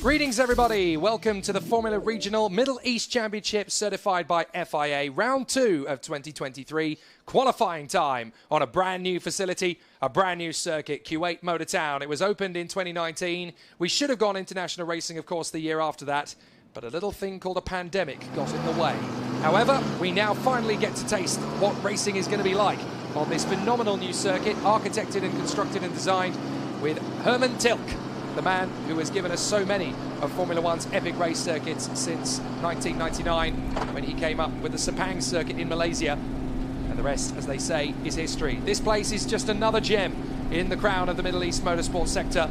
Greetings everybody, welcome to the Formula Regional Middle East Championship certified by FIA Round 2 of 2023 qualifying time on a brand new facility, a brand new circuit, Kuwait Motor Town. It was opened in 2019. We should have gone international racing of course the year after that, but a little thing called a pandemic got in the way. However, we now finally get to taste what racing is going to be like on this phenomenal new circuit, architected and constructed and designed with Herman Tilke, the man who has given us so many of Formula One's epic race circuits since 1999 when he came up with the Sepang circuit in Malaysia. And the rest, as they say, is history. This place is just another gem in the crown of the Middle East motorsport sector.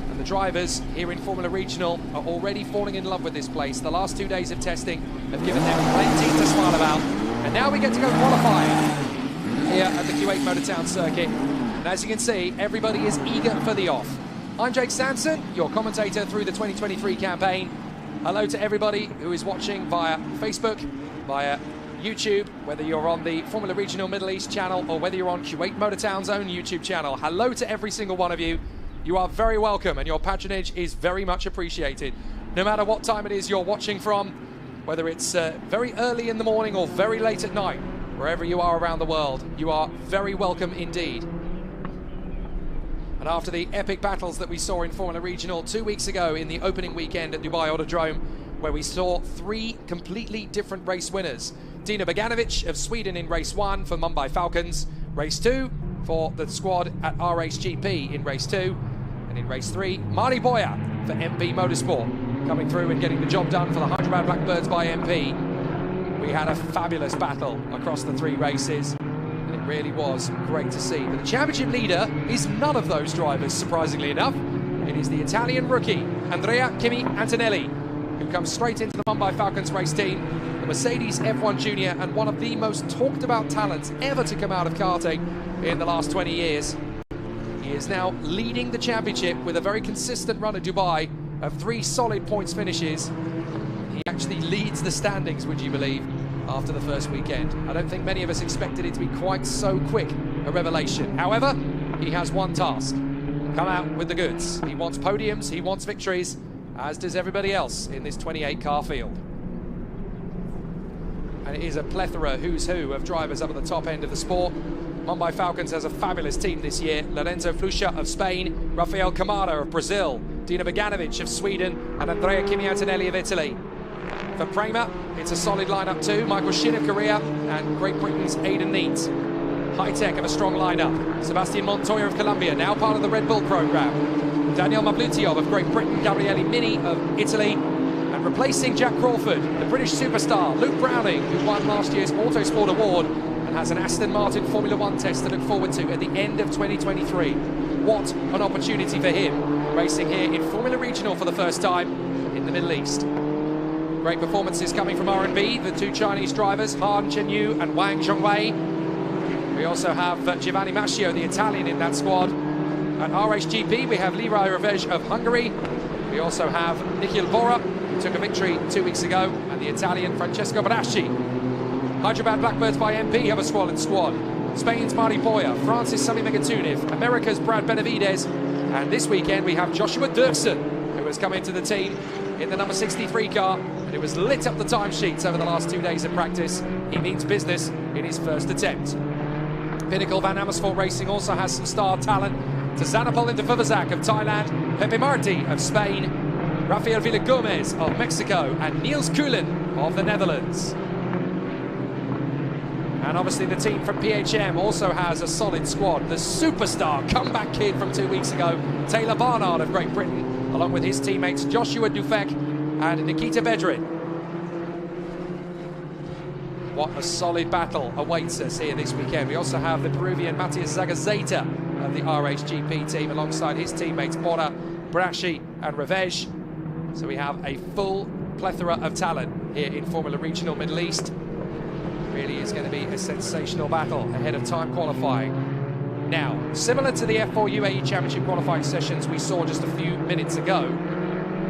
And the drivers here in Formula Regional are already falling in love with this place. The last 2 days of testing have given them plenty to smile about. And now we get to go qualifying here at the Kuwait Motor Town circuit. And as you can see, everybody is eager for the off. I'm Jake Sanson, your commentator through the 2023 campaign. Hello to everybody who is watching via Facebook, via YouTube, whether you're on the Formula Regional Middle East channel or whether you're on Kuwait Motor Town's own YouTube channel. Hello to every single one of you. You are very welcome and your patronage is very much appreciated. No matter what time it is you're watching from, whether it's very early in the morning or very late at night, wherever you are around the world, you are very welcome indeed. And after the epic battles that we saw in Formula Regional 2 weeks ago in the opening weekend at Dubai Autodrome, where we saw three completely different race winners. Dino Beganovic of Sweden in race 1 for Mumbai Falcons, race 2 for the squad at RHGP in race 2, and in race 3, Mari Boya for MP Motorsport, coming through and getting the job done for the Hyderabad Blackbirds by MP. We had a fabulous battle across the 3 races. And it really was great to see. But the championship leader is none of those drivers, surprisingly enough. It is the Italian rookie, Andrea Kimi Antonelli, who comes straight into the Mumbai Falcons race team, the Mercedes F1 Junior, and one of the most talked about talents ever to come out of karting in the last 20 years. He is now leading the championship with a very consistent run at Dubai of 3 solid points finishes. He actually leads the standings, would you believe, after the first weekend. I don't think many of us expected it to be quite so quick a revelation. However, he has one task: come out with the goods. He wants podiums, he wants victories, as does everybody else in this 28-car field. And it is a plethora, who's who, of drivers up at the top end of the sport. Mumbai Falcons has a fabulous team this year. Lorenzo Flusha of Spain, Rafael Camara of Brazil, Dino Beganovic of Sweden, and Andrea Kimi Antonelli of Italy. For Prema, it's a solid lineup too. Michael Shin of Korea and Great Britain's Aidan Neat. High-tech of a strong lineup. Sebastian Montoya of Colombia, now part of the Red Bull program. Daniel Mavlutiov of Great Britain, Gabriele Mini of Italy, and replacing Jack Crawford, the British superstar, Luke Browning, who won last year's Autosport Award and has an Aston Martin Formula One test to look forward to at the end of 2023. What an opportunity for him, racing here in Formula Regional for the first time in the Middle East. Great performances coming from R&B, the 2 Chinese drivers, Han Chenyu and Wang Zhongwei. We also have Giovanni Mascio, the Italian, in that squad. At RHGP, we have Leroy Revej of Hungary. We also have Nikhil Bora, who took a victory 2 weeks ago, and the Italian Francesco Braschi. Hyderabad Blackbirds by MP have a squalid squad. Spain's Mari Boya, France's Sami Megatuniv, America's Brad Benavides, and this weekend we have Joshua Dirksen, who has come into the team in the number 63 car, and it was lit up the timesheets over the last 2 days of practice. He means business in his first attempt. Pinnacle Van Amersfoort Racing also has some star talent. Tazanapol Indefuvazak of Thailand, Pepe Marti of Spain, Rafael Villagomez of Mexico, and Niels Kuhlen of the Netherlands. And obviously the team from PHM also has a solid squad. The superstar comeback kid from 2 weeks ago, Taylor Barnard of Great Britain, along with his teammates Joshua Dufek and Nikita Bedrin. What a solid battle awaits us here this weekend. We also have the Peruvian Matias Zagazeta of the RHGP team alongside his teammates Bora, Braschi and Revej. So we have a full plethora of talent here in Formula Regional Middle East. Really is going to be a sensational battle ahead of time qualifying. Now, similar to the F4 UAE Championship qualifying sessions we saw just a few minutes ago,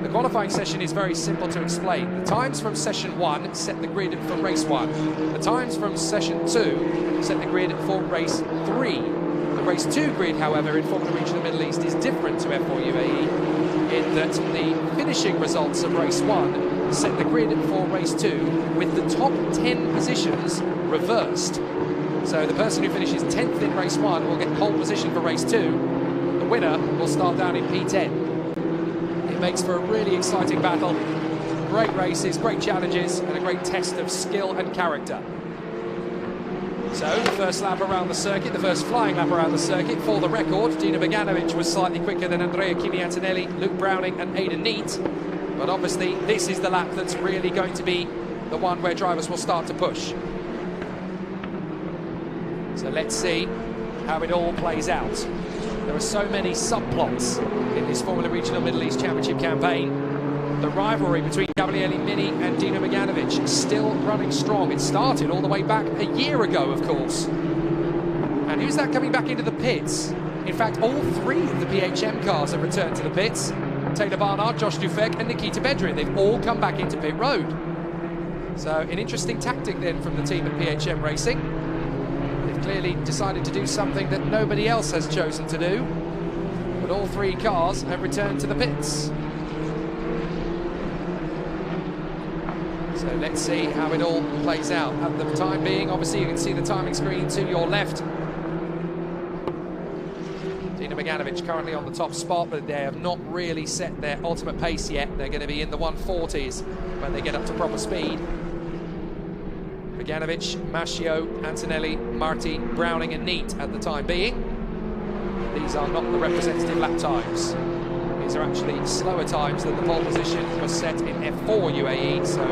the qualifying session is very simple to explain. The times from session 1 set the grid for race 1. The times from session 2 set the grid for race 3. The race 2 grid, however, in Formula Regional Middle East is different to F4 UAE. in that the finishing results of race 1 set the grid for race 2 with the top 10 positions reversed. So the person who finishes 10th in race 1 will get pole position for race 2. The winner will start down in P10. It makes for a really exciting battle. Great races, great challenges, and a great test of skill and character. So the first lap around the circuit, the first flying lap around the circuit. For the record, Dino Beganovic was slightly quicker than Andrea Kimi Antonelli, Luke Browning and Aidan Neate. But obviously this is the lap that's really going to be the one where drivers will start to push. So let's see how it all plays out. There are so many subplots in this Formula Regional Middle East Championship campaign. The rivalry between Gabriele Mini and Dino Beganovic is still running strong. It started all the way back a year ago, of course. And who's that coming back into the pits? In fact, all 3 of the PHM cars have returned to the pits. Taylor Barnard, Josh Dufek and Nikita Bedrin. They've all come back into pit road. So an interesting tactic then from the team at PHM Racing. They've clearly decided to do something that nobody else has chosen to do. But all 3 cars have returned to the pits. So let's see how it all plays out. At the time being, obviously you can see the timing screen to your left. Dino Beganovic currently on the top spot, but they have not really set their ultimate pace yet. They're going to be in the 140s when they get up to proper speed. Beganovic, Mascio, Antonelli, Marti, Browning and Neate at the time being. These are not the representative lap times. These are actually slower times than the pole position was set in F4 UAE, so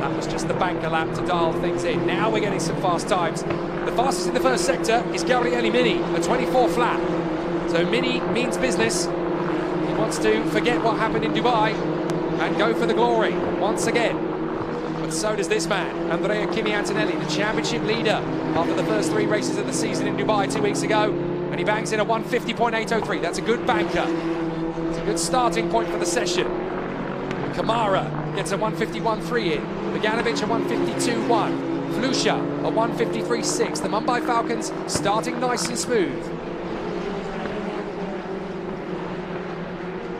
that was just the banker lap to dial things in. Now we're getting some fast times. The fastest in the first sector is Gabriele Mini, a 24 flat. So Mini means business. He wants to forget what happened in Dubai and go for the glory once again. But so does this man, Andrea Kimi Antonelli, the championship leader after the first 3 races of the season in Dubai 2 weeks ago. And he bangs in a 150.803. That's a good banker. It's a good starting point for the session. Kamara gets a 151.3 in. Beganovic a 152.1. Flusha a 153.6. The Mumbai Falcons starting nice and smooth.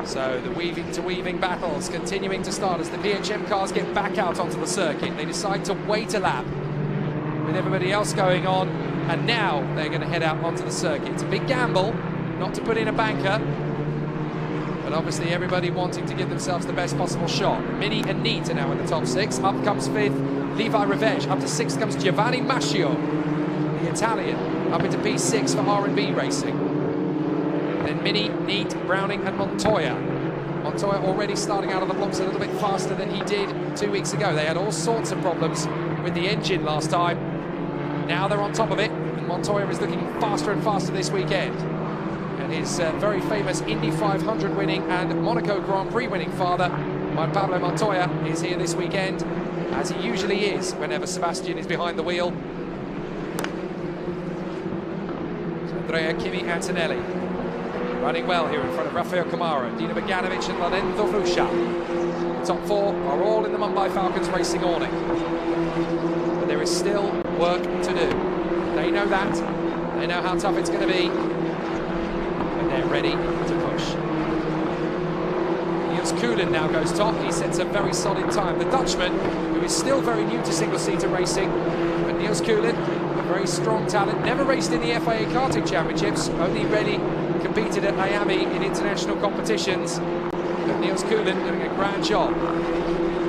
So the weaving to weaving battles continuing to start as the PHM cars get back out onto the circuit. They decide to wait a lap with everybody else going on, and now they're going to head out onto the circuit. It's a big gamble not to put in a banker, but obviously everybody wanting to give themselves the best possible shot. Mini and Neate are now in the top 6. Up comes 5th Levi Revege. Up to 6th comes Giovanni Mascio, the Italian, up into P6 for R&B Racing. Then Mini, Neate, Browning and Montoya. Montoya already starting out of the blocks a little bit faster than he did 2 weeks ago. They had all sorts of problems with the engine last time. Now they're on top of it, and Montoya is looking faster and faster this weekend. And his very famous Indy 500 winning and Monaco Grand Prix winning father, Juan Pablo Montoya, is here this weekend, as he usually is whenever Sebastian is behind the wheel. So Andrea Kimi Antonelli running well here in front of Rafael Kamara, Dino Beganovic and Lorenzo Flusha. The top 4 are all in the Mumbai Falcons Racing awning. But there is still work to do. They know that. They know how tough it's going to be. And they're ready to push. Niels Koolin now goes top. He sets a very solid time. The Dutchman, who is still very new to single-seater racing, but Niels Koolin, a very strong talent, never raced in the FIA Karting Championships, only really competed at Miami in international competitions. But Niels Koolin doing a grand job.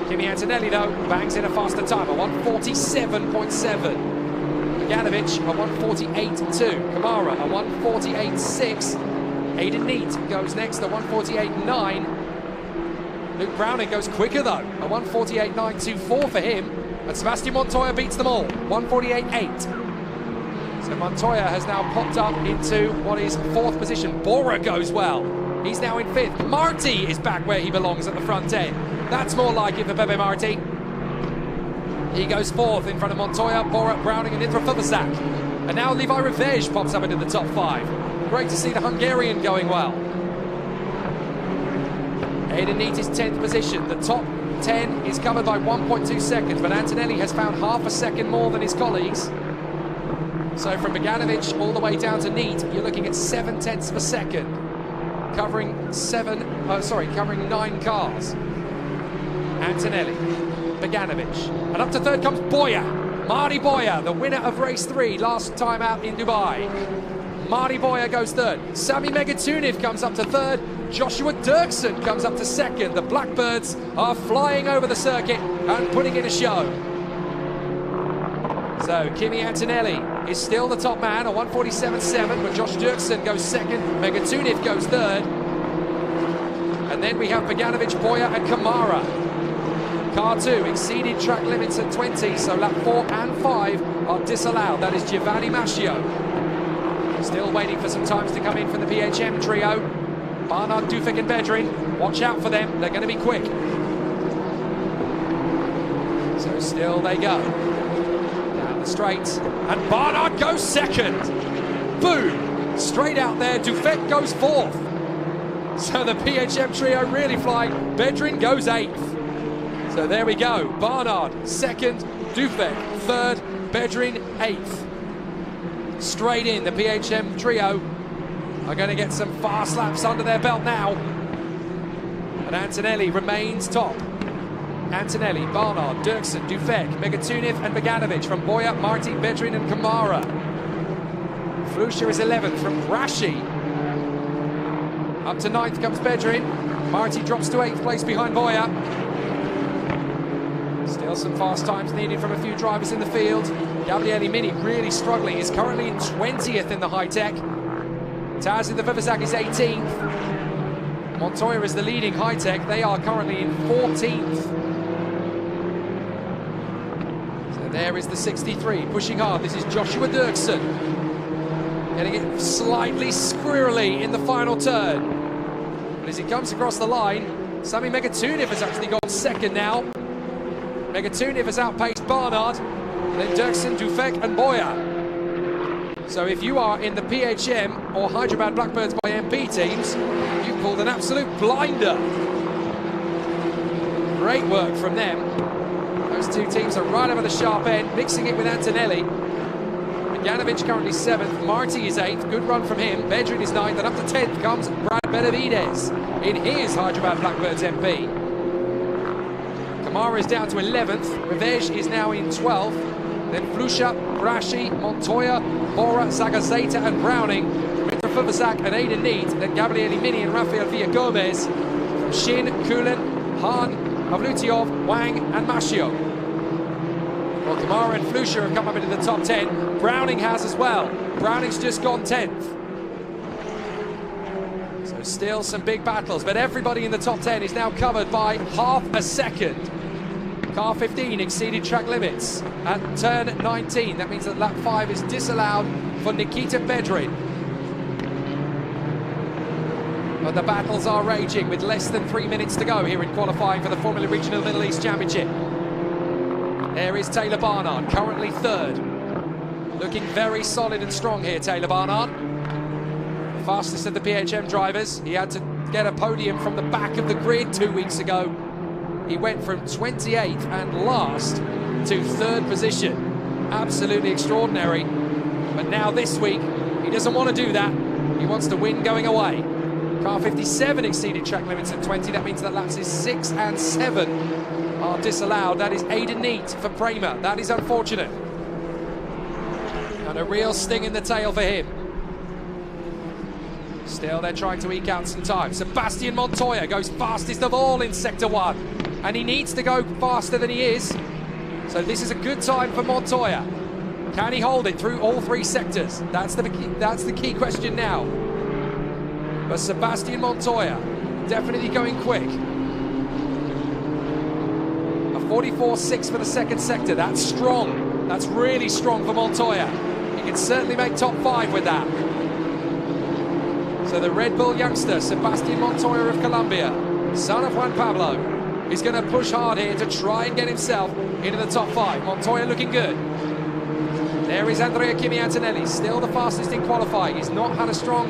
Kimi Antonelli, though, bangs in a faster time, a 147.7. Beganovic, a 148.2. Kamara, a 148.6. Aidan Neate goes next, a 148.9. Luke Browning goes quicker, though, a 148.924 for him. And Sebastian Montoya beats them all, 148.8. So Montoya has now popped up into what is 4th position. Bora goes well. He's now in 5th. Marti is back where he belongs at the front end. That's more like it for Pepe Marti. He goes 4th in front of Montoya, Bora, Browning and Itra Fubazak. And now Levi Revege pops up into the top 5. Great to see the Hungarian going well. Aidan Neate is 10th position. The top 10 is covered by 1.2 seconds, but Antonelli has found half a second more than his colleagues. So from Beganovic all the way down to Neate, you're looking at 0.7 of a second. covering 9 cars. Antonelli, Beganovic, and up to third comes Boyer. Marty Boyer, the winner of race 3 last time out in Dubai. Marty Boyer goes third. Sami Megatuniv comes up to third. Joshua Dirksen comes up to second. The Blackbirds are flying over the circuit and putting in a show. So Kimi Antonelli is still the top man, a 1:47.7, but Josh Dirksen goes second. Megatuniv goes third. And then we have Beganovic, Boyer and Kamara. Car 2 exceeded track limits at 20, so lap 4 and 5 are disallowed. That is Giovanni Mascio. Still waiting for some times to come in from the PHM trio. Barnard, Dufek and Bedrin. Watch out for them, they're going to be quick. So still they go. Down the straight. And Barnard goes second. Boom! Straight out there, Dufek goes fourth. So the PHM trio really flying. Bedrin goes 8th. So there we go. Barnard second, Dufek third, Bedrin 8th. Straight in, the PHM trio are going to get some fast laps under their belt now. And Antonelli remains top. Antonelli, Barnard, Dirksen, Dufek, Megatuniv and Beganovic from Boyer, Marti, Bedrin and Kamara. Flusha is 11th from Rashi. Up to 9th comes Bedrin. Marti drops to 8th place behind Boyer. Still some fast times needed from a few drivers in the field. Gabriele Mini really struggling. He's currently in 20th in the high-tech. Taz in the Vivazak is 18th. Montoya is the leading high-tech. They are currently in 14th. So there is the 63, pushing hard. This is Joshua Dirksen. Getting it slightly squirrely in the final turn. But as he comes across the line, Sami Megatuniv has actually gone second now. Megatuniv has outpaced Barnard, then Dirksen, Dufek and Boyer. So if you are in the PHM or Hyderabad Blackbirds by MP teams, you've pulled an absolute blinder. Great work from them. Those two teams are right over the sharp end, mixing it with Antonelli. Beganovic currently 7th, Marti is 8th, good run from him. Bedrin is 9th, and up to 10th comes Brad Benavides in his Hyderabad Blackbirds MP. Kamara is down to 11th, Revej is now in 12th, then Flusha, Brashi, Montoya, Bora, Zagazeta and Browning, Mitra Fuvazak and Aidan Neat, then Gabriele Mini and Rafael Villagomez, from Shin, Kulen, Han, Pavlutiov, Wang and Mascio. Well, Kamara and Flusha have come up into the top 10, Browning has as well, Browning's just gone 10th. So still some big battles, but everybody in the top 10 is now covered by half a second. Car 15 exceeded track limits at turn 19. That means that lap 5 is disallowed for Nikita Bedrin. But the battles are raging with less than 3 minutes to go here in qualifying for the Formula Regional Middle East Championship. There is Taylor Barnard, currently 3rd. Looking very solid and strong here, Taylor Barnard. The fastest of the PHM drivers. He had to get a podium from the back of the grid 2 weeks ago. He went from 28th and last to 3rd position. Absolutely extraordinary. But now this week, he doesn't want to do that. He wants to win going away. Car 57 exceeded track limits at 20. That means that laps 6 and 7 are disallowed. That is Aidan Neat for Prema. That is unfortunate. And a real sting in the tail for him. Still, they're trying to eke out some time. Sebastian Montoya goes fastest of all in Sector 1. And he needs to go faster than he is. So this is a good time for Montoya. Can he hold it through all 3 sectors? That's the key question now. But Sebastian Montoya, definitely going quick. A 44.6 for the 2nd sector. That's strong. That's really strong for Montoya. He can certainly make top 5 with that. So the Red Bull youngster, Sebastian Montoya of Colombia, son of Juan Pablo, is going to push hard here to try and get himself into the top 5. Montoya looking good. There is Andrea Kimi Antonelli, still the fastest in qualifying. He's not had a strong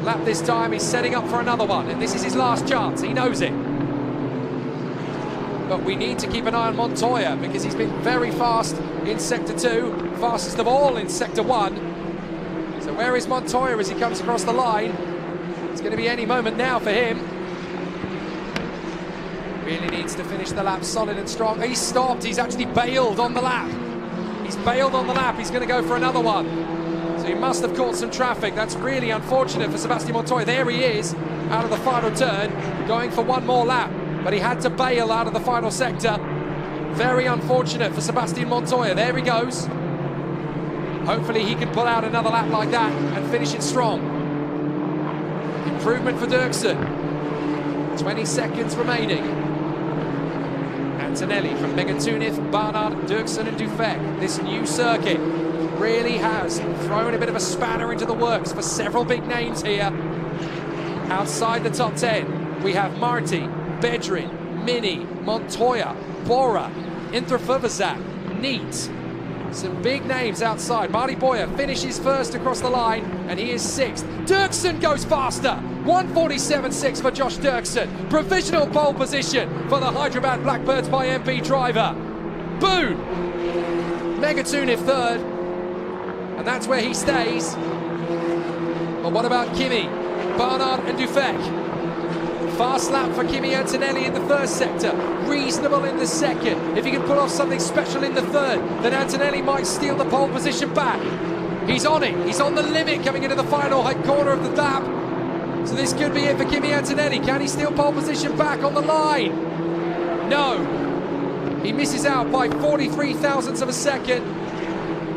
lap this time. He's setting up for another one, and this is his last chance. He knows it. But we need to keep an eye on Montoya because he's been very fast in Sector 2, fastest of all in Sector 1. So where is Montoya as he comes across the line? It's going to be any moment now for him. Really needs to finish the lap solid and strong. He's stopped. He's actually bailed on the lap. He's bailed on the lap. He's going to go for another one. So he must have caught some traffic. That's really unfortunate for Sebastian Montoya. There he is, out of the final turn, going for one more lap. But he had to bail out of the final sector. Very unfortunate for Sebastian Montoya. There he goes. Hopefully he can pull out another lap like that and finish it strong. Improvement for Dirksen. 20 seconds remaining. Antonelli from Megatunith, Barnard, Dirksen and Dufek. This new circuit really has thrown a bit of a spanner into the works for several big names here. Outside the top 10, we have Marti, Bedrin, Mini, Montoya, Bora, Intrafuvazak, Neat. Some big names outside. Marty Boyer finishes first across the line, and he is sixth. Dirksen goes faster. 1:47.6 for Josh Dirksen. Provisional pole position for the Hyderabad Blackbirds by MP driver. Boone. Megatunif third. And that's where he stays. But what about Kimi, Barnard and Dufek? Fast lap for Kimi Antonelli in the first sector, reasonable in the second. If he can pull off something special in the third, then Antonelli might steal the pole position back. He's on it, he's on the limit coming into the final corner of the lap. So this could be it for Kimi Antonelli. Can he steal pole position back on the line? No. He misses out by 43 thousandths of a second.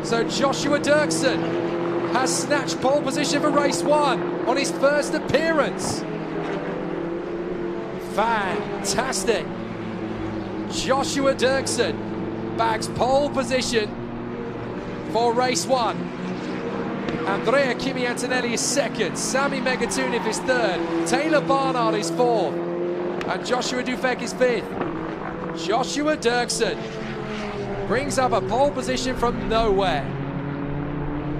So Joshua Dirksen has snatched pole position for race one on his first appearance. Fantastic. Joshua Dirksen bags pole position for race one. Andrea Kimi Antonelli is second. Sami Megatunif is third. Taylor Barnard is fourth. And Joshua Dufek is fifth. Joshua Dirksen brings up a pole position from nowhere.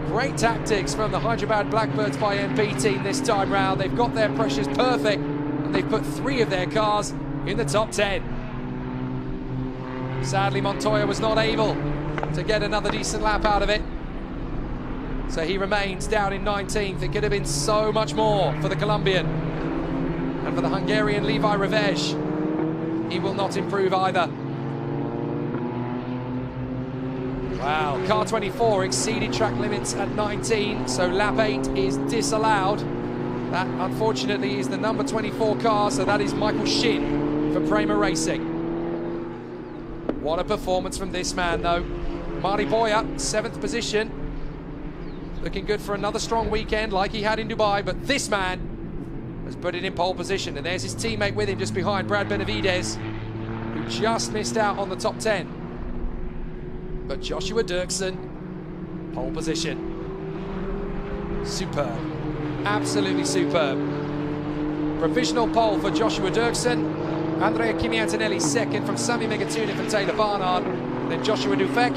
Great tactics from the Hyderabad Blackbirds by MP team this time round. They've got their pressures perfect. They've put 3 of their cars in the top 10. Sadly, Montoya was not able to get another decent lap out of it. So he remains down in 19th. It could have been so much more for the Colombian. And for the Hungarian Levi Revej, he will not improve either. Wow, car 24 exceeded track limits at 19, so lap 8 is disallowed. That, unfortunately, is the number 24 car, so that is Michael Shin for Prema Racing. What a performance from this man, though. Marty Boyer, 7th position. Looking good for another strong weekend like he had in Dubai, but this man has put it in pole position, and there's his teammate with him just behind, Brad Benavides, who just missed out on the top 10. But Joshua Dirksen, pole position. Superb. Absolutely superb. Provisional pole for Joshua Dirksen. Andrea Kimi Antonelli second from Sami Megatunif and Taylor Barnard. Then Joshua Dufek,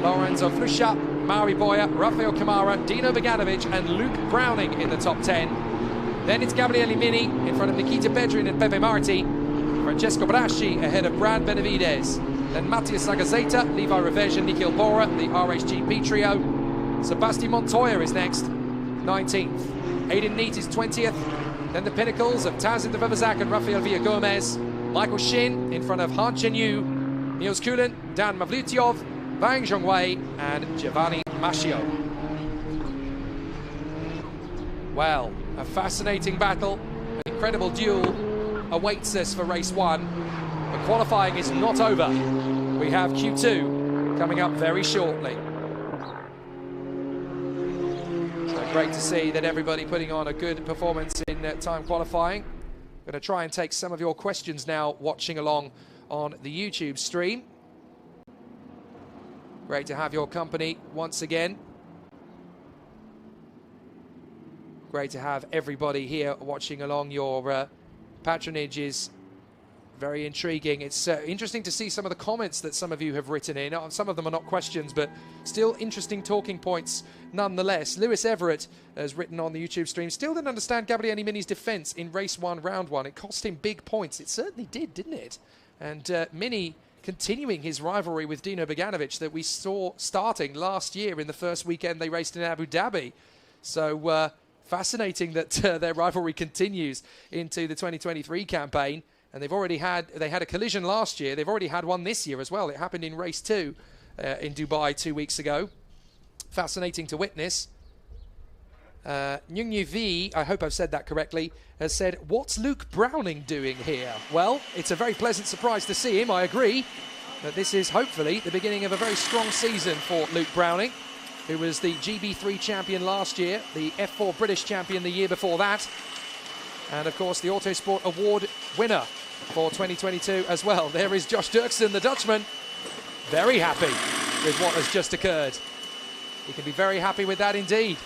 Lorenzo Flusha, Mauri Boyer, Rafael Kamara, Dino Beganovic and Luke Browning in the top 10. Then it's Gabriele Mini in front of Nikita Bedrin and Pepe Marti. Francesco Braschi ahead of Brad Benavides. Then Matthias Sagazeta, Levi Revej and Nikhil Bora, the RHGP trio. Sebastian Montoya is next, 19th. Aidan Neat is 20th. Then the pinnacles of Taz Indavavazak and Rafael Villagomez. Michael Shin in front of Han Chen Yu, Niels Kulin, Dan Mavlyutyov, Wang Zhongwei and Giovanni Mascio. Well, a fascinating battle, an incredible duel awaits us for race one. But qualifying is not over. We have Q2 coming up very shortly. Great to see that everybody putting on a good performance in time qualifying. Going to try and take some of your questions now watching along on the YouTube stream. Great to have your company once again. Great to have everybody here watching along. Your patronage is very intriguing. It's interesting to see some of the comments that some of you have written in. Some of them are not questions, but still interesting talking points nonetheless. Lewis Everett has written on the YouTube stream, still didn't understand Gabriele Mini's defence in race one, round one. It cost him big points. It certainly did, didn't it? And Mini continuing his rivalry with Dino Beganovic that we saw starting last year in the first weekend they raced in Abu Dhabi. So Fascinating that their rivalry continues into the 2023 campaign, and they had a collision last year. They've already had one this year as well. It happened in race 2 in Dubai 2 weeks ago. Fascinating to witness. Nyungyu V, I hope I've said that correctly, has said, "What's Luke Browning doing here?" Well, it's a very pleasant surprise to see him, I agree. But this is hopefully the beginning of a very strong season for Luke Browning, who was the GB3 champion last year, the F4 British champion the year before that, and of course the Autosport Award winner for 2022 as well. There is Josh Dirksen, the Dutchman, very happy with what has just occurred. He can be very happy with that indeed.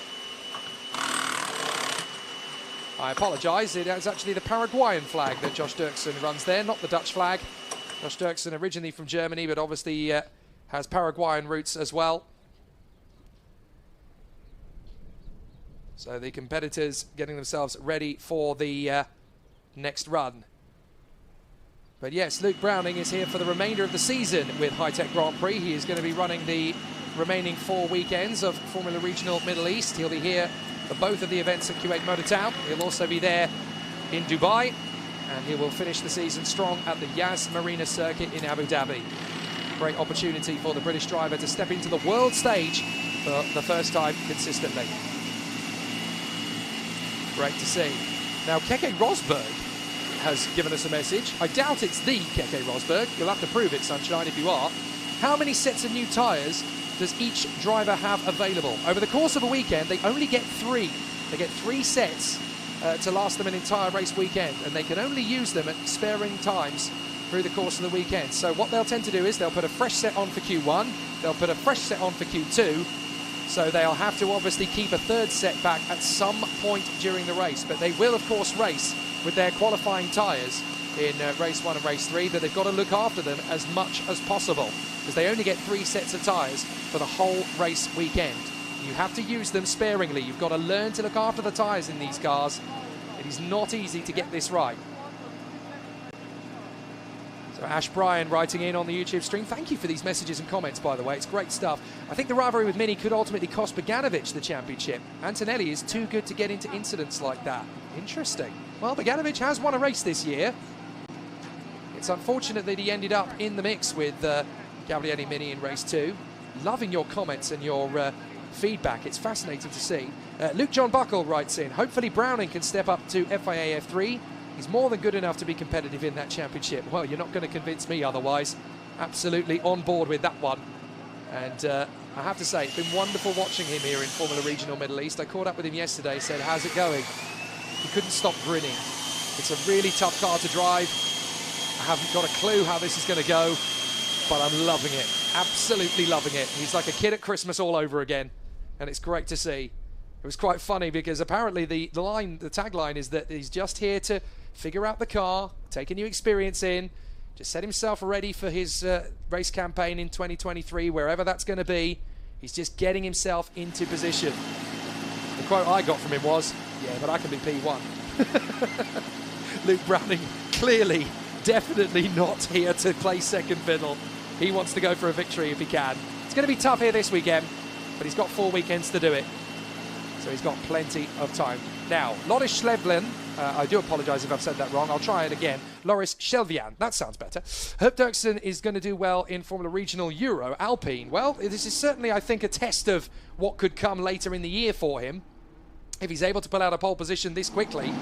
I apologise, it is actually the Paraguayan flag that Josh Dirksen runs there, not the Dutch flag. Josh Dirksen originally from Germany, but obviously has Paraguayan roots as well. So the competitors getting themselves ready for the next run. But yes, Luke Browning is here for the remainder of the season with High Tech Grand Prix. He is going to be running the remaining 4 weekends of Formula Regional Middle East. He'll be here for both of the events at Kuwait Motor Town. He'll also be there in Dubai, and he will finish the season strong at the Yas Marina Circuit in Abu Dhabi. Great opportunity for the British driver to step into the world stage for the first time consistently. Great to see. Now, Keke Rosberg has given us a message. I doubt it's the Keke Rosberg. You'll have to prove it, Sunshine, if you are. How many sets of new tyres does each driver have available? Over the course of a weekend, they only get 3. They get 3 sets to last them an entire race weekend, and they can only use them at sparing times through the course of the weekend. So what they'll tend to do is they'll put a fresh set on for Q1, they'll put a fresh set on for Q2, so they'll have to obviously keep a 3rd set back at some point during the race. But they will, of course, race with their qualifying tyres in race 1 and race 3, but they've got to look after them as much as possible, because they only get 3 sets of tyres for the whole race weekend. You have to use them sparingly. You've got to learn to look after the tyres in these cars. It is not easy to get this right. So Ash Bryan writing in on the YouTube stream. Thank you for these messages and comments, by the way. It's great stuff. I think the rivalry with Mini could ultimately cost Bogdanovic the championship. Antonelli is too good to get into incidents like that. Interesting. Well, Bogdanovic has won a race this year. It's unfortunate that he ended up in the mix with Gabriele Mini in race 2. Loving your comments and your feedback. It's fascinating to see. Luke John Buckle writes in, hopefully Browning can step up to FIA F3. He's more than good enough to be competitive in that championship. Well, you're not going to convince me otherwise. Absolutely on board with that one. And I have to say, it's been wonderful watching him here in Formula Regional Middle East. I caught up with him yesterday, said, how's it going? He couldn't stop grinning. It's a really tough car to drive. I haven't got a clue how this is going to go, but I'm loving it. Absolutely loving it. He's like a kid at Christmas all over again, and it's great to see. It was quite funny because apparently the tagline is that he's just here to figure out the car, take a new experience in, just set himself ready for his race campaign in 2023, wherever that's going to be. He's just getting himself into position. The quote I got from him was, yeah, but I can be P1. Luke Browning clearly, definitely not here to play second fiddle. He wants to go for a victory if he can. It's going to be tough here this weekend, but he's got 4 weekends to do it. So he's got plenty of time. Now, Loris Schlevlen, I do apologise if I've said that wrong. I'll try it again. Loris Schelvian, that sounds better. Herb Dirksen is going to do well in Formula Regional Euro Alpine. Well, this is certainly, I think, a test of what could come later in the year for him. If he's able to pull out a pole position this quickly,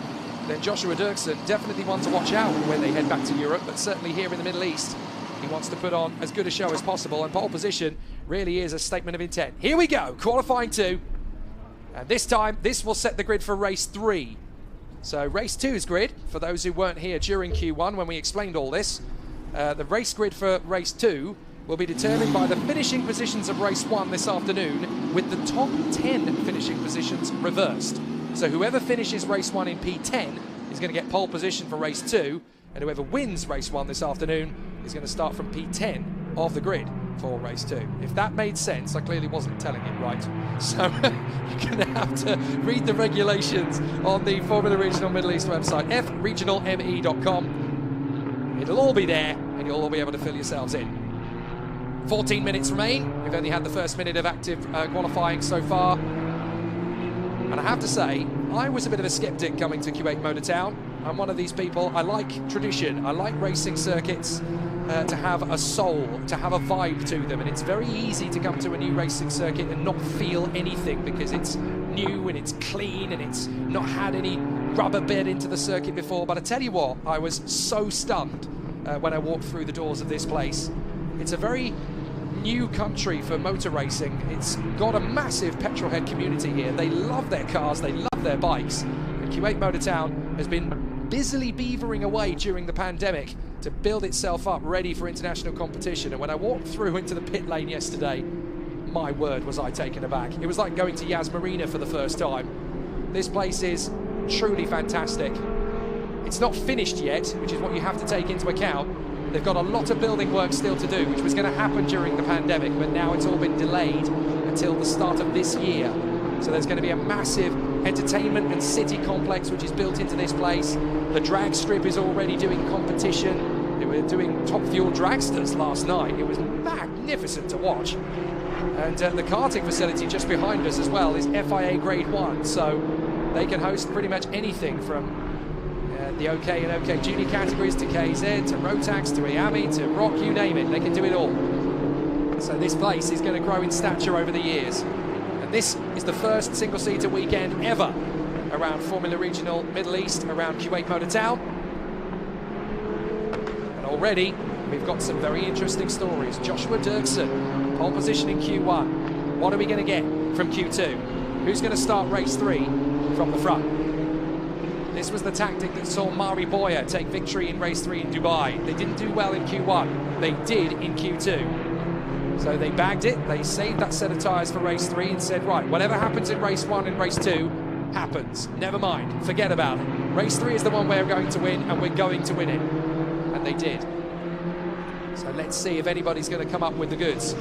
then Joshua Dirksen definitely one to watch out when they head back to Europe, but certainly here in the Middle East, he wants to put on as good a show as possible, and pole position really is a statement of intent. Here we go, qualifying 2. And this time, this will set the grid for race 3. So race 2's grid, for those who weren't here during Q1 when we explained all this, the race grid for race 2 will be determined by the finishing positions of race 1 this afternoon, with the top 10 finishing positions reversed. So whoever finishes race 1 in P10 is going to get pole position for race 2, and whoever wins race 1 this afternoon is going to start from P10 of the grid for race 2. If that made sense, I clearly wasn't telling it right. So you're going to have to read the regulations on the Formula Regional Middle East website, fregionalme.com. It'll all be there, and you'll all be able to fill yourselves in. 14 minutes remain. We've only had the first minute of active qualifying so far. And I have to say, I was a bit of a skeptic coming to Kuwait Motor Town. I'm one of these people, I like tradition, I like racing circuits to have a soul, to have a vibe to them, and it's very easy to come to a new racing circuit and not feel anything because it's new and it's clean and it's not had any rubber bed into the circuit before. But I tell you what, I was so stunned when I walked through the doors of this place. It's a very new country for motor racing. It's got a massive petrolhead community here. They love their cars, they love their bikes. And Kuwait Motor Town has been busily beavering away during the pandemic to build itself up ready for international competition. And when I walked through into the pit lane yesterday, my word, was I taken aback. It was like going to Yas Marina for the first time. This place is truly fantastic. It's not finished yet, which is what you have to take into account. They've got a lot of building work still to do, which was going to happen during the pandemic, but now it's all been delayed until the start of this year. So there's going to be a massive entertainment and city complex which is built into this place. The drag strip is already doing competition. They were doing Top Fuel dragsters last night. It was magnificent to watch. And the karting facility just behind us as well is FIA Grade 1, so they can host pretty much anything from the OK and OK Junior categories to KZ, to Rotax, to Iami, to Rock, you name it, they can do it all. So this place is going to grow in stature over the years. And this is the first single-seater weekend ever around Formula Regional Middle East, around Kuwait Motor Town. And already we've got some very interesting stories. Joshua Dirksen, pole position in Q1. What are we going to get from Q2? Who's going to start race 3 from the front? This was the tactic that saw Mari Boya take victory in race 3 in Dubai. They didn't do well in Q1, they did in Q2. So they bagged it, they saved that set of tyres for race 3 and said, right, whatever happens in race 1 and race 2 happens. Never mind, forget about it. Race 3 is the one we're going to win, and we're going to win it. And they did. So let's see if anybody's going to come up with the goods.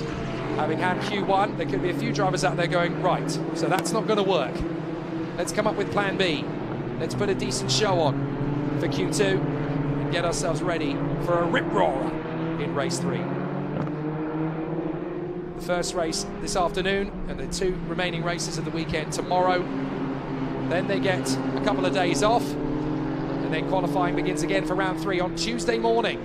Having had Q1, there could be a few drivers out there going, right, so that's not going to work. Let's come up with plan B. Let's put a decent show on for Q2 and get ourselves ready for a rip-roarer in race 3. The first race this afternoon and the 2 remaining races of the weekend tomorrow. Then they get a couple of days off, and then qualifying begins again for round 3 on Tuesday morning.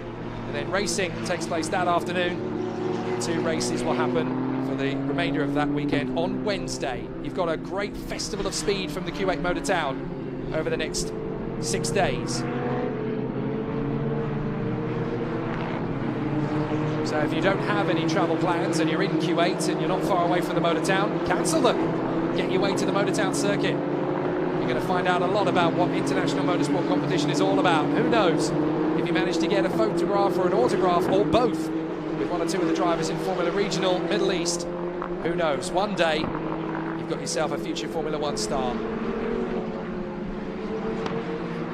And then racing takes place that afternoon. 2 races will happen for the remainder of that weekend on Wednesday. You've got a great festival of speed from the Kuwait Motor Town over the next 6 days. So if you don't have any travel plans and you're in Kuwait and you're not far away from the Motor Town, cancel them. Get your way to the Motor Town circuit. You're going to find out a lot about what international motorsport competition is all about. Who knows if you manage to get a photograph or an autograph or both with 1 or 2 of the drivers in Formula Regional Middle East. Who knows? One day you've got yourself a future Formula 1 star.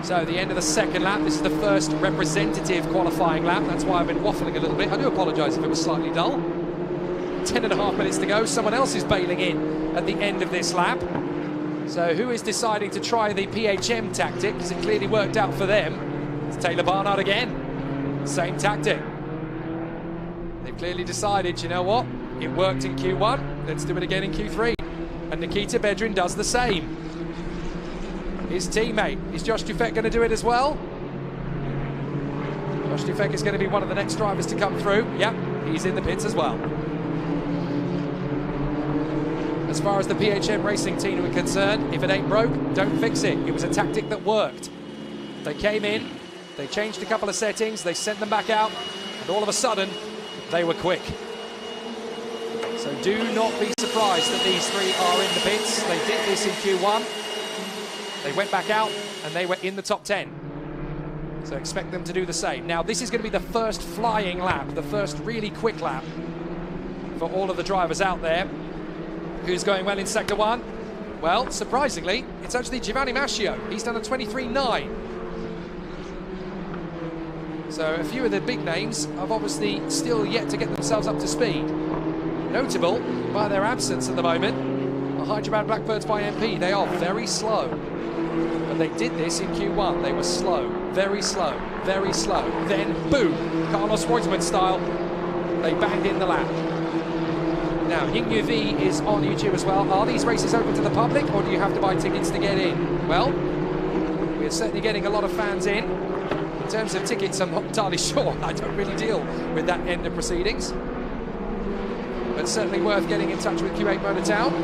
So the end of the second lap. This is the first representative qualifying lap. That's why I've been waffling a little bit. I do apologise if it was slightly dull. 10.5 minutes to go. Someone else is bailing in at the end of this lap. So who is deciding to try the PHM tactic? Because it clearly worked out for them. It's Taylor Barnard again. Same tactic. They've clearly decided, you know what? It worked in Q1. Let's do it again in Q3. And Nikita Bedrin does the same. His teammate, is Josh Dufek going to do it as well? Josh Dufek is going to be one of the next drivers to come through. Yep, he's in the pits as well. As far as the PHM racing team are concerned, if it ain't broke, don't fix it. It was a tactic that worked. They came in, they changed a couple of settings, they sent them back out, and all of a sudden, they were quick. So do not be surprised that these 3 are in the pits. They did this in Q1. They went back out and they were in the top 10. So expect them to do the same. Now this is going to be the first flying lap, the first really quick lap for all of the drivers out there. Who's going well in Sector 1? Well, surprisingly, it's actually Giovanni Mascio. He's done a 23.9. So a few of the big names have obviously still yet to get themselves up to speed. Notable by their absence at the moment, the Hyderabad Blackbirds by MP. They are very slow. But they did this in Q1. They were slow, very slow, very slow. Then, boom, Carlos Reutemann style, they banged in the lap. Now, Ying V is on YouTube as well. Are these races open to the public, or do you have to buy tickets to get in? Well, we're certainly getting a lot of fans in. In terms of tickets, I'm not entirely sure. I don't really deal with that end of proceedings. But certainly worth getting in touch with Kuwait Motor Town.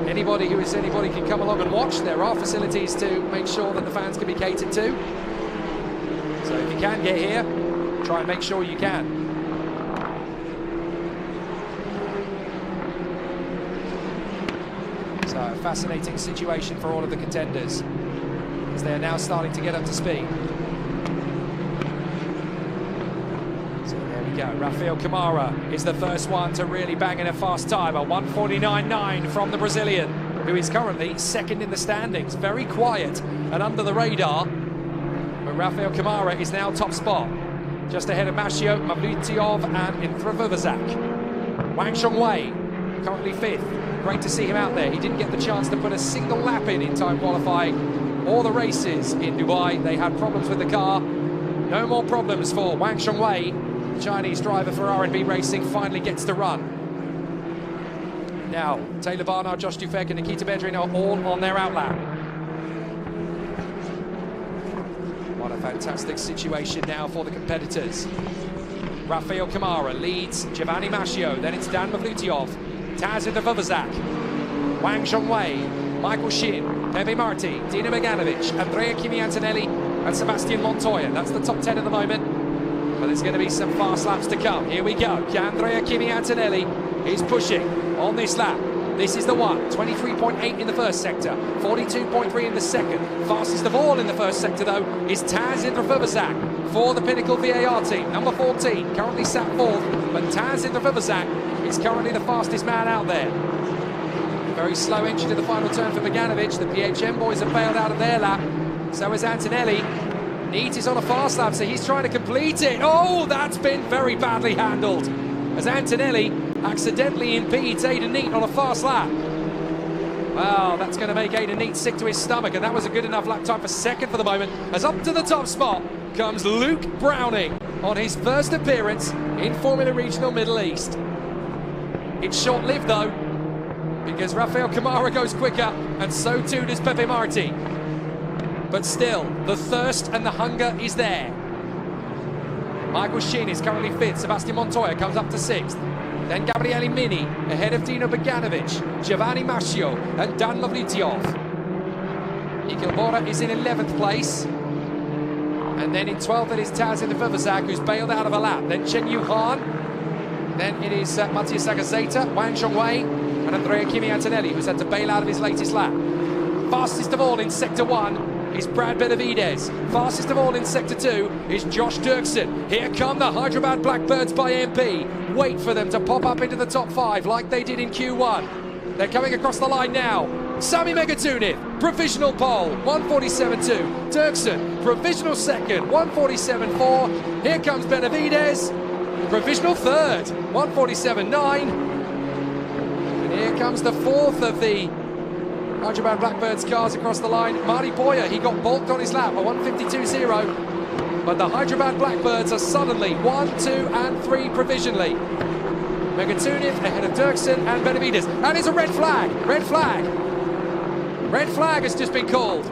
Anybody who is anybody can come along and watch. There are facilities to make sure that the fans can be catered to. So if you can get here, try and make sure you can. So a fascinating situation for all of the contenders, as they are now starting to get up to speed. So there we go. Rafael Camara is the first one to really bang in a fast time, a 1:49.9 from the Brazilian, who is currently second in the standings. Very quiet and under the radar, but Rafael Camara is now top spot, just ahead of Mashio, Mavlyutyov and Inthrovovazak. Wang Shongwei currently fifth. Great to see him out there. He didn't get the chance to put a single lap in time qualifying or the races in Dubai. They had problems with the car. No more problems for Wang Shongwei. The Chinese driver for R&B Racing finally gets to run. Now, Taylor Barnard, Josh Dufek and Nikita Bedrin are all on their outlap. What a fantastic situation now for the competitors. Rafael Camara leads Giovanni Mashio, then it's Dan Mavlyutyov, Taz Inthrovovazak, Wang Zhongwei, Michael Shin, Pepe Marti, Dino Beganovic, Andrea Kimi Antonelli and Sebastian Montoya. That's the top 10 at the moment, but there's going to be some fast laps to come. Here we go. Andrea Kimi Antonelli is pushing on this lap. This is the one. 23.8 in the first sector, 42.3 in the second. Fastest of all in the first sector, though, is Taz Inthrovovazak for the Pinnacle VAR team. Number 14, currently sat fourth, but Taz Inthrovovazak is currently the fastest man out there. Very slow entry to the final turn for Beganovic. The PHM boys have bailed out of their lap. So is Antonelli. Neat is on a fast lap, so he's trying to complete it. Oh, that's been very badly handled, as Antonelli accidentally impedes Aidan Neat on a fast lap. Wow, that's going to make Aidan Neat sick to his stomach, and that was a good enough lap time for second for the moment, as up to the top spot comes Luke Browning on his first appearance in Formula Regional Middle East. It's short-lived though, because Rafael Camara goes quicker, and so too does Pepe Marti. But still, the thirst and the hunger is there. Michael Shin is currently fifth. Sebastian Montoya comes up to sixth. Then Gabriele Mini ahead of Dino Beganovic, Giovanni Mashio and Dan Mavlyutyov. Nikhil Bora is in 11th place. And then in 12th it is Taz Inthrovovazak, who's bailed out of a lap. Then Chen Yu Han. Then it is Matthias Sagazeta, Wang Zhongwei and Andrea Kimi Antonelli, who's had to bail out of his latest lap. Fastest of all in Sector 1 is Brad Benavides. Fastest of all in Sector 2 is Josh Dirksen. Here come the Hyderabad Blackbirds by MP. Wait for them to pop up into the top 5 like they did in Q1. They're coming across the line now. Sami Megatuniv, provisional pole, 1:47.2. Dirksen, provisional second, 1:47.4. Here comes Benavides, provisional third, 1:47.9. And here comes the fourth of the Hyderabad Blackbirds cars across the line. Marty Boyer, he got balked on his lap, a 1:52.0. But the Hyderabad Blackbirds are suddenly 1, 2 and 3 provisionally. Megatuniv ahead of Dirksen and Benavides. And it's a red flag, red flag. Red flag has just been called.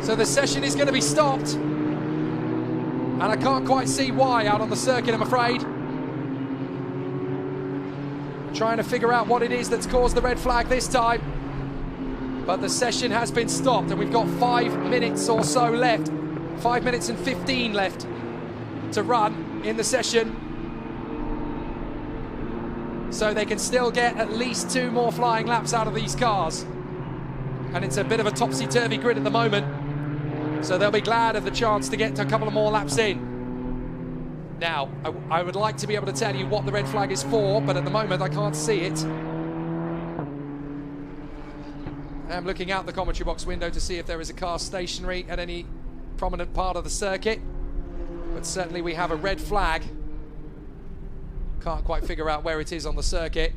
So the session is going to be stopped. And I can't quite see why out on the circuit, I'm afraid. Trying to figure out what it is that's caused the red flag this time. But the session has been stopped and we've got 5 minutes or so left. 5 minutes and 15 left to run in the session. So they can still get at least 2 more flying laps out of these cars. And it's a bit of a topsy-turvy grid at the moment. So they'll be glad of the chance to get a couple of more laps in. Now, I would like to be able to tell you what the red flag is for, but at the moment I can't see it. I'm looking out the commentary box window to see if there is a car stationary at any prominent part of the circuit. But certainly we have a red flag. Can't quite figure out where it is on the circuit.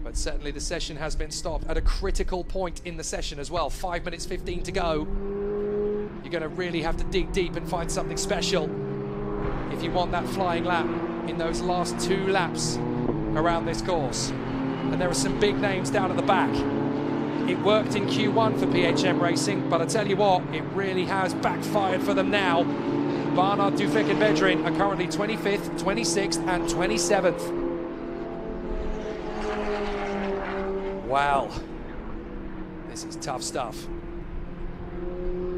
But certainly the session has been stopped at a critical point in the session as well. 5 minutes 15 to go. You're going to really have to dig deep and find something special if you want that flying lap in those last 2 laps around this course. And there are some big names down at the back. It worked in Q1 for PHM Racing, but I tell you what, it really has backfired for them now. Barnard, Dufek and Bedrin are currently 25th, 26th and 27th. Wow, this is tough stuff.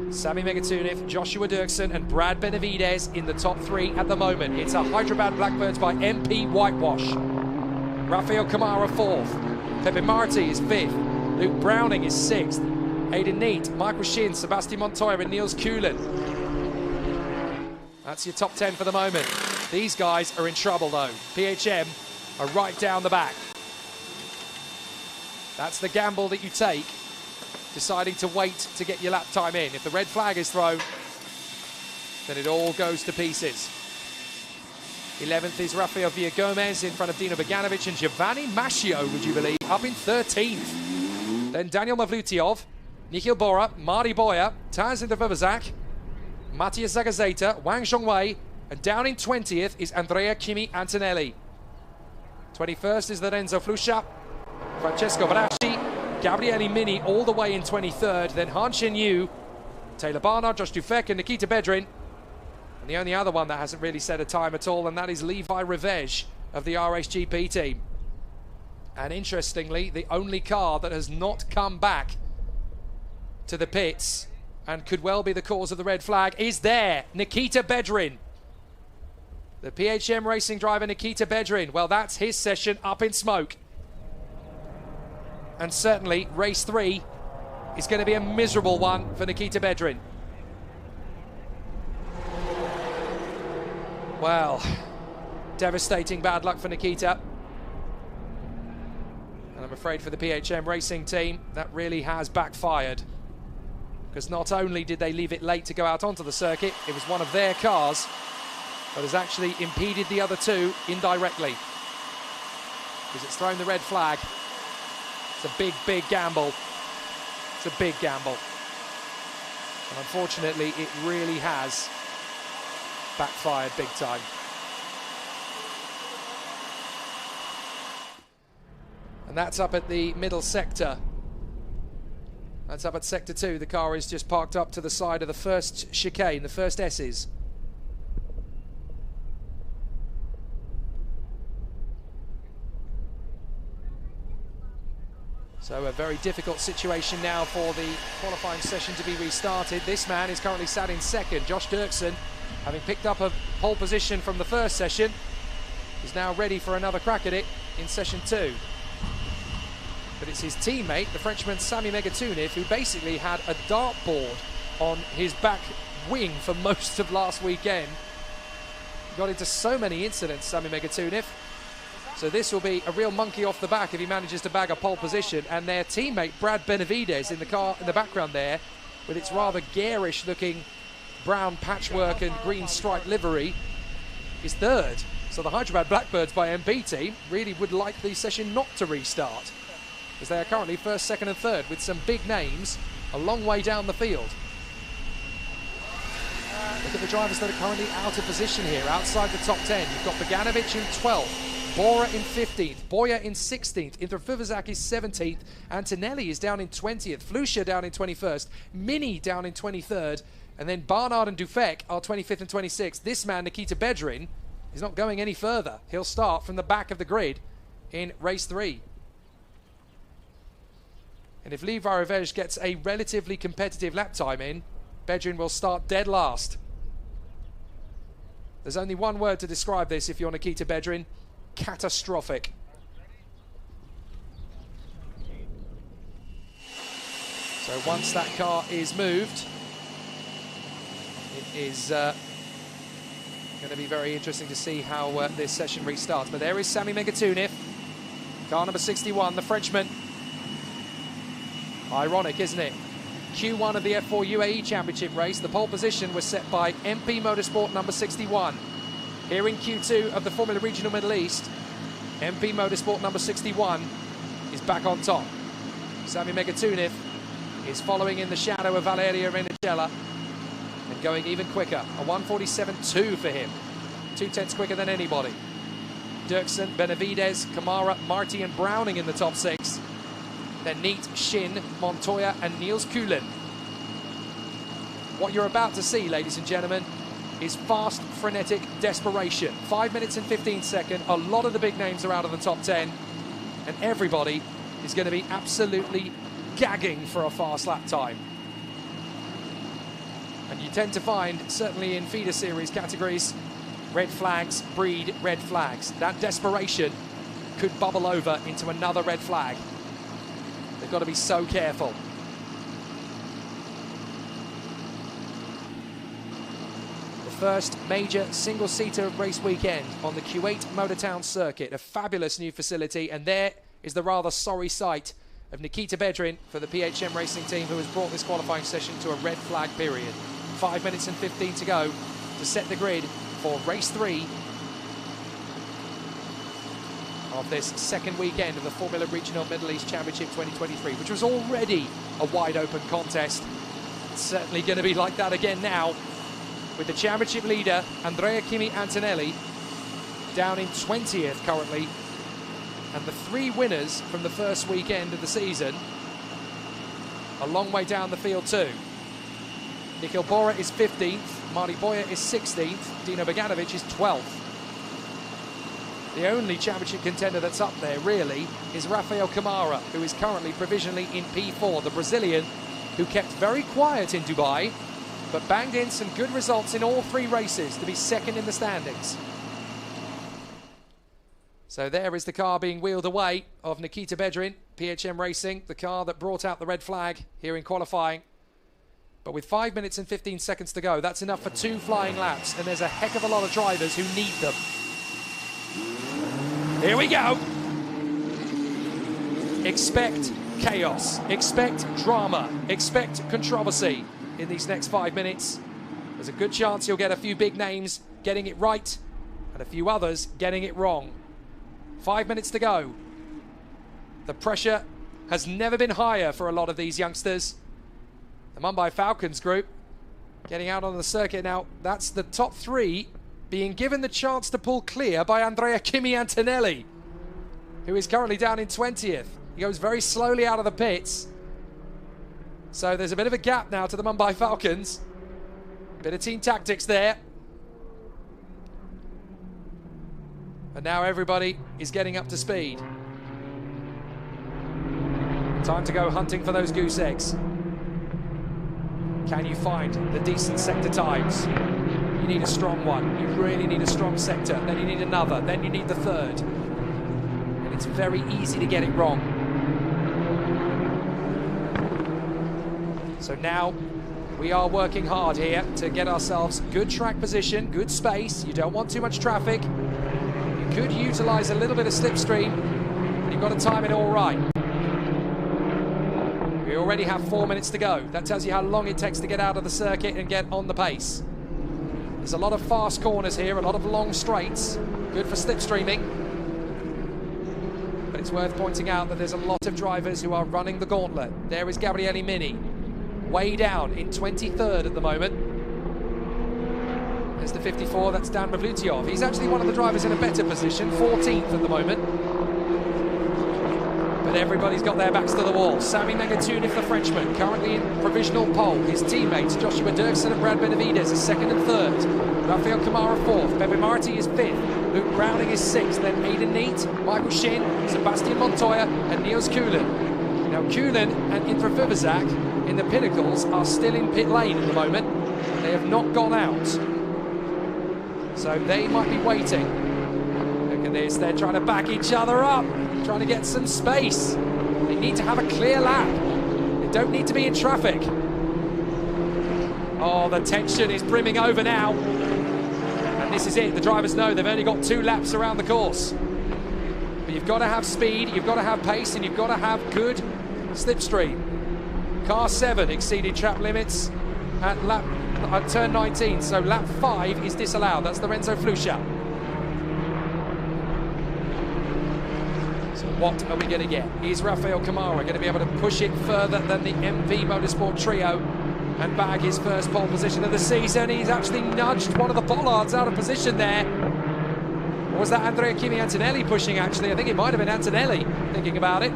Sami Megatunov, Joshua Dirksen and Brad Benavides in the top 3 at the moment. It's a Hyderabad Blackbirds by MP whitewash. Rafael Kamara 4th, Pepe Marti is 5th, Luke Browning is 6th, Aidan Neat, Michael Shin, Sebastian Montoya and Niels Kuhlen. That's your top 10 for the moment. These guys are in trouble though. PHM are right down the back. That's the gamble that you take, deciding to wait to get your lap time in. If the red flag is thrown, then it all goes to pieces. 11th is Rafael Villagomez in front of Dino Beganovic and Giovanni Mascio, would you believe, up in 13th. Then Daniel Mavlutiov, Nikhil Bora, Marty Boyer, Taz Intervivazak, Matthias Zagazeta, Wang Zhongwei, and down in 20th is Andrea Kimi Antonelli. 21st is Lorenzo Flusha, Francesco Barasci, Gabriele Mini all the way in 23rd, then Han Shin Yu, Taylor Barnard, Josh Dufek and Nikita Bedrin. And the only other one that hasn't really set a time at all, and that is Levi Revej of the RSGP team. And interestingly, the only car that has not come back to the pits and could well be the cause of the red flag is there, Nikita Bedrin. The PHM Racing driver Nikita Bedrin, well, that's his session up in smoke. And certainly race 3 is going to be a miserable one for Nikita Bedrin. Well, devastating bad luck for Nikita. And I'm afraid for the PHM Racing team, that really has backfired. Because not only did they leave it late to go out onto the circuit, it was one of their cars that has actually impeded the other 2 indirectly. Because it's thrown the red flag. It's a big, big gamble. It's a big gamble. And unfortunately, it really has backfired big time. And that's up at the middle sector. That's up at sector 2. The car is just parked up to the side of the first chicane, the first S's. So a very difficult situation now for the qualifying session to be restarted. This man is currently sat in second. Josh Dirksen, having picked up a pole position from the first session, is now ready for another crack at it in session 2. But it's his teammate, the Frenchman Sami Megatunov, who basically had a dartboard on his back wing for most of last weekend. He got into so many incidents, Sami Megatunov. So this will be a real monkey off the back if he manages to bag a pole position. And their teammate Brad Benavides in the car in the background there, with its rather garish looking brown patchwork and green striped livery, is third. So the Hyderabad Blackbirds by MP team really would like the session not to restart, as they are currently first, second and third with some big names a long way down the field. Look at the drivers that are currently out of position here, outside the top 10. You've got Beganovic in 12th, Bora in 15th, Boyer in 16th, Interfivazak is 17th, Antonelli is down in 20th, Flusha down in 21st, Mini down in 23rd, and then Barnard and Dufek are 25th and 26th. This man, Nikita Bedrin, is not going any further. He'll start from the back of the grid in race 3. And if Levi Revej gets a relatively competitive lap time in, Bedrin will start dead last. There's only one word to describe this if you're Nikita Bedrin: catastrophic. So once that car is moved, it is going to be very interesting to see how this session restarts. But there is Sami Megatunov, car number 61, the Frenchman. Ironic, isn't it? Q1 of the F4 UAE Championship race, the pole position was set by MP Motorsport number 61. Here in Q2 of the Formula Regional Middle East, MP Motorsport number 61 is back on top. Sami Megatunov is following in the shadow of Valerio Renigella and going even quicker. A 1:47.2 for him. 2/10 quicker than anybody. Dirksen, Benavides, Kamara, Marti and Browning in the top 6. Then Neat, Shin, Montoya and Niels Kuhlen. What you're about to see, ladies and gentlemen, is fast, frenetic desperation. 5 minutes and 15 seconds. A lot of the big names are out of the top 10. And everybody is going to be absolutely gagging for a fast lap time. And you tend to find, certainly in feeder series categories, red flags breed red flags. That desperation could bubble over into another red flag. They've got to be so careful. The first major single-seater race weekend on the Kuwait Motor Town circuit. A fabulous new facility, and there is the rather sorry sight of Nikita Bedrin for the PHM racing team, who has brought this qualifying session to a red flag period. 5 minutes and 15 to go to set the grid for race 3 of this second weekend of the Formula Regional Middle East Championship 2023, which was already a wide open contest. It's certainly going to be like that again now, with the championship leader Andrea Kimi Antonelli down in 20th currently, and the 3 winners from the first weekend of the season a long way down the field too. Nikhil Bora is 15th, Marty Boyer is 16th, Dino Beganovic is 12th. The only championship contender that's up there, really, is Rafael Kamara, who is currently provisionally in P4, the Brazilian, who kept very quiet in Dubai, but banged in some good results in all 3 races to be second in the standings. So there is the car being wheeled away of Nikita Bedrin, PHM Racing, the car that brought out the red flag here in qualifying. But with 5 minutes and 15 seconds to go, that's enough for 2 flying laps, and there's a heck of a lot of drivers who need them. Here we go. Expect chaos, expect drama, expect controversy in these next 5 minutes. There's a good chance you'll get a few big names getting it right and a few others getting it wrong. 5 minutes to go. The pressure has never been higher for a lot of these youngsters. The Mumbai Falcons group getting out on the circuit now. That's the top 3 being given the chance to pull clear by Andrea Kimi Antonelli, who is currently down in 20th. He goes very slowly out of the pits. So there's a bit of a gap now to the Mumbai Falcons. Bit of team tactics there. And now everybody is getting up to speed. Time to go hunting for those goose eggs. Can you find the decent sector times? You need a strong one. You really need a strong sector. Then you need another. Then you need the third. And it's very easy to get it wrong. So now we are working hard here to get ourselves good track position, good space. You don't want too much traffic. You could utilize a little bit of slipstream, but you've got to time it all right. We already have 4 minutes to go. That tells you how long it takes to get out of the circuit and get on the pace. There's a lot of fast corners here, a lot of long straights. Good for slipstreaming. But it's worth pointing out that there's a lot of drivers who are running the gauntlet. There is Gabriele Mini, way down in 23rd at the moment. There's the 54, that's Dan Mavlutyov. He's actually one of the drivers in a better position, 14th at the moment. But everybody's got their backs to the wall. Sami Megatunif, the Frenchman, currently in provisional pole. His teammates, Joshua Dirksen and Brad Benavides, are 2nd and 3rd. Rafael Kamara 4th. Pepe Marti is 5th. Luke Browning is 6th. Then Aidan Neat, Michael Shin, Sebastian Montoya and Niels Kuhlen. Now Kuhlen and Intra Vivazak in the Pinnacles are still in pit lane at the moment. They have not gone out. So they might be waiting. Look at this, they're trying to back each other up, trying to get some space. They need to have a clear lap. They don't need to be in traffic. Oh, the tension is brimming over now. And this is it, the drivers know they've only got 2 laps around the course. But you've got to have speed, you've got to have pace, and you've got to have good slipstream. Car 7 exceeded track limits at turn 19, so lap 5 is disallowed. That's the Renzo Flusha. So what are we going to get? Is Rafael Kamara going to be able to push it further than the MV Motorsport trio and bag his first pole position of the season? He's actually nudged one of the bollards out of position there. Or was that Andrea Kimi Antonelli pushing, actually? I think it might have been Antonelli, thinking about it.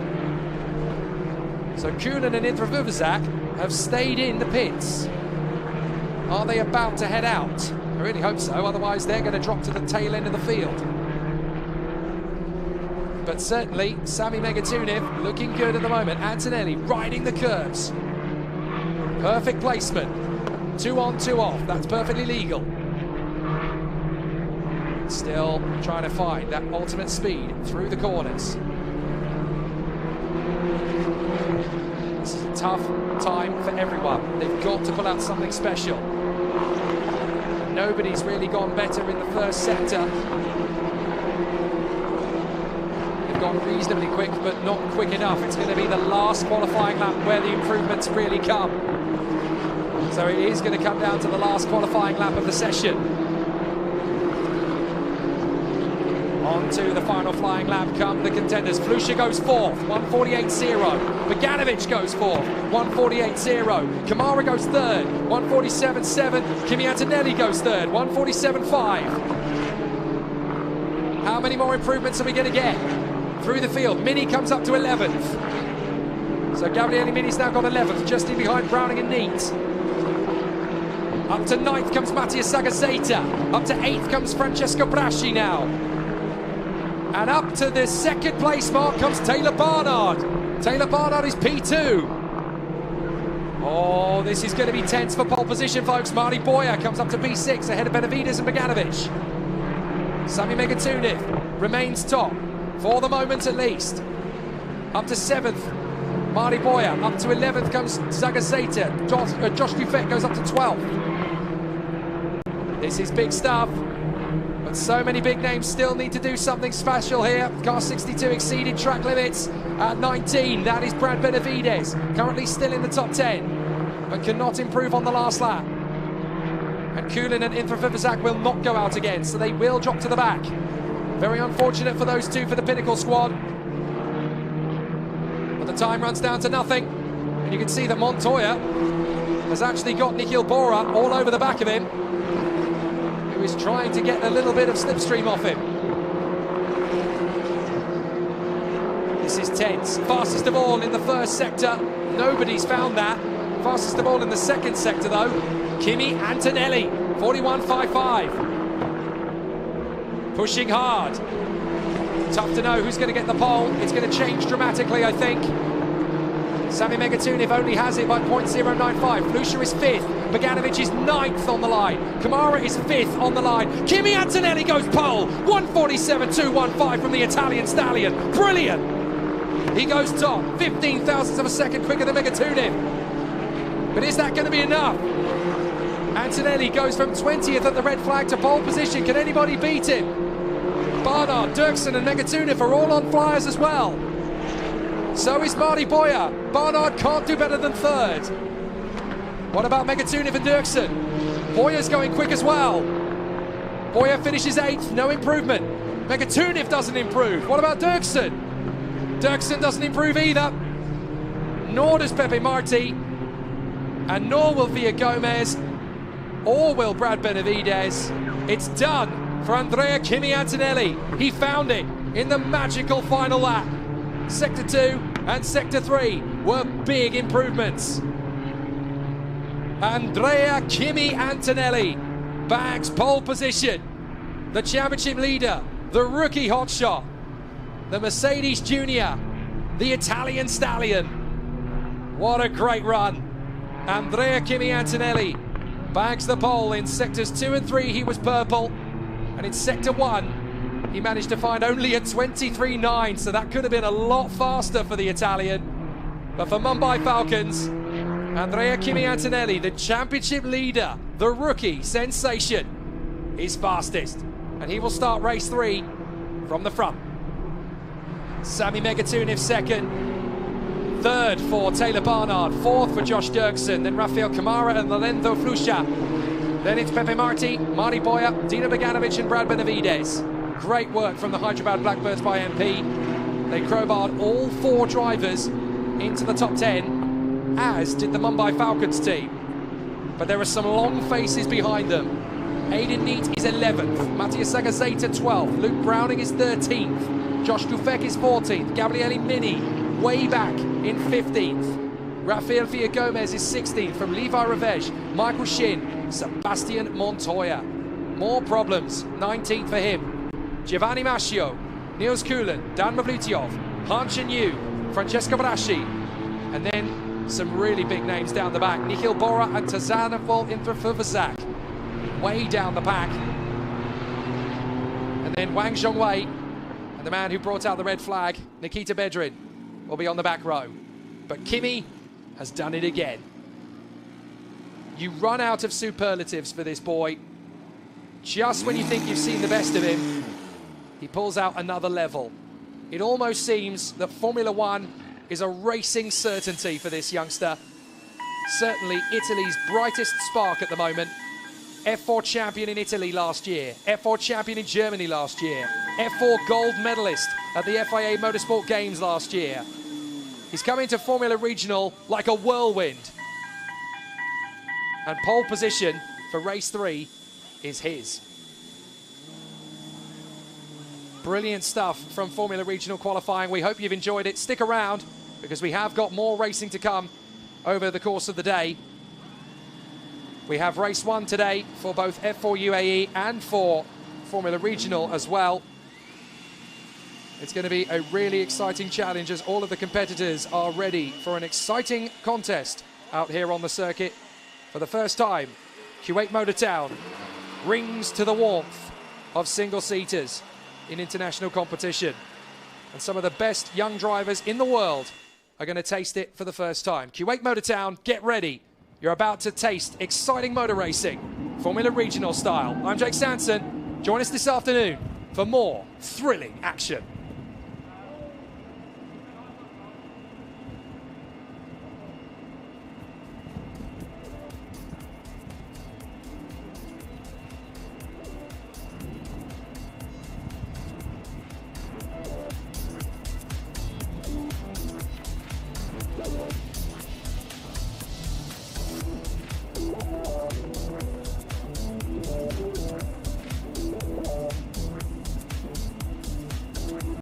So Kuhnen and Intrafuvazak have stayed in the pits. Are they about to head out? I really hope so, otherwise they're going to drop to the tail end of the field. But certainly, Sami Megatuniv looking good at the moment. Antonelli riding the curves. Perfect placement. 2 on, 2 off. That's perfectly legal. Still trying to find that ultimate speed through the corners. This is a tough time for everyone. They've got to pull out something special. Nobody's really gone better in the first sector. They've gone reasonably quick, but not quick enough. It's going to be the last qualifying lap where the improvements really come. So it is going to come down to the last qualifying lap of the session. On to the final flying lap come the contenders. Flusha goes 4th, 1:48.0. Beganovic goes 4th, 1:48.0. Kamara goes 3rd, 1:47.7. Kimi Antonelli goes 3rd, 1:47.5. How many more improvements are we going to get? Through the field, Mini comes up to 11th. So Gabriele Mini's now got 11th, just in behind Browning and Neat. Up to 9th comes Mattias Sagazeta. Up to 8th comes Francesco Braschi now. And up to the 2nd place mark comes Taylor Barnard. Taylor Barnard is P2. Oh, this is going to be tense for pole position, folks. Marty Boyer comes up to P6 ahead of Benavides and Beganovic. Sami Megatuniv remains top, for the moment at least. Up to 7th, Marty Boyer. Up to 11th comes Zagazeta. Josh Buffett goes up to 12th. This is big stuff. But so many big names still need to do something special here. Car 62 exceeded track limits at 19. That is Brad Benavides, currently still in the top 10, but cannot improve on the last lap. And Kuhnen and Intrafuvazak will not go out again, so they will drop to the back. Very unfortunate for those two for the Pinnacle squad. But the time runs down to nothing. And you can see that Montoya has actually got Nikhil Bora all over the back of him, who is trying to get a little bit of slipstream off him. This is tense. Fastest of all in the first sector. Nobody's found that. Fastest of all in the second sector, though. Kimi Antonelli, 41.55. Pushing hard. Tough to know who's going to get the pole. It's going to change dramatically, I think. Sami Megatuniv only has it by 0.095. Flusha is 5th. Beganovic is 9th on the line. Kamara is 5th on the line. Kimi Antonelli goes pole. 1:47.215 from the Italian stallion. Brilliant. He goes top. 15 thousandths of a second quicker than Megatuniv. But is that going to be enough? Antonelli goes from 20th at the red flag to pole position. Can anybody beat him? Barnard, Dirksen and Megatuniv are all on flyers as well. So is Marty Boyer. Barnard can't do better than 3rd. What about Megatuniv and Dirksen? Boyer's going quick as well. Boyer finishes 8th, no improvement. Megatuniv doesn't improve. What about Dirksen? Dirksen doesn't improve either. Nor does Pepe Marti. And nor will Villa Gomez. Or will Brad Benavides. It's done for Andrea Kimi Antonelli. He found it in the magical final lap. Sector 2 and Sector 3 were big improvements. Andrea Kimi Antonelli bags pole position. The championship leader, the rookie hotshot, the Mercedes Junior, the Italian stallion. What a great run. Andrea Kimi Antonelli bags the pole in Sectors 2 and 3. He was purple. And in Sector 1, he managed to find only a 23.9, so that could have been a lot faster for the Italian. But for Mumbai Falcons, Andrea Kimi Antonelli, the championship leader, the rookie sensation, is fastest. And he will start race 3 from the front. Sami Megatuniv 2nd. 3rd for Taylor Barnard. 4th for Josh Dirksen. Then Rafael Kamara and Lorenzo Flusha. Then it's Pepe Marti, Marty Boyer, Dino Beganovic and Brad Benavides. Great work from the Hyderabad Blackbirds by MP. They crowbarred all 4 drivers into the top 10, as did the Mumbai Falcons team. But there are some long faces behind them. Aidan Neate is 11th. Matthias Sagazeta 12th. Luke Browning is 13th. Josh Dufek is 14th. Gabriele Mini way back in 15th. Rafael Villa Gomez is 16th from Levi Revege. Michael Shin, Sebastian Montoya. More problems, 19th for him. Giovanni Mascio, Niels Kuhlen, Dan Mavlyutyov, Han Chen-Yu, Francesco Braschi. And then some really big names down the back. Nikhil Bora and Tazanavol Intrafuvazak. Way down the pack. And then Wang Zhongwei and the man who brought out the red flag, Nikita Bedrin, will be on the back row. But Kimi has done it again. You run out of superlatives for this boy. Just when you think you've seen the best of him, he pulls out another level. It almost seems that Formula One is a racing certainty for this youngster. Certainly Italy's brightest spark at the moment. F4 champion in Italy last year, F4 champion in Germany last year, F4 gold medalist at the FIA Motorsport Games last year. He's come into Formula Regional like a whirlwind. And pole position for race 3 is his. Brilliant stuff from Formula Regional qualifying. We hope you've enjoyed it. Stick around because we have got more racing to come over the course of the day. We have race 1 today for both F4 UAE and for Formula Regional as well. It's going to be a really exciting challenge as all of the competitors are ready for an exciting contest out here on the circuit. For the first time, Kuwait Motor Town rings to the warmth of single-seaters in international competition. And some of the best young drivers in the world are going to taste it for the first time. Kuwait Motor Town, get ready. You're about to taste exciting motor racing, Formula Regional style. I'm Jake Sanson. Join us this afternoon for more thrilling action.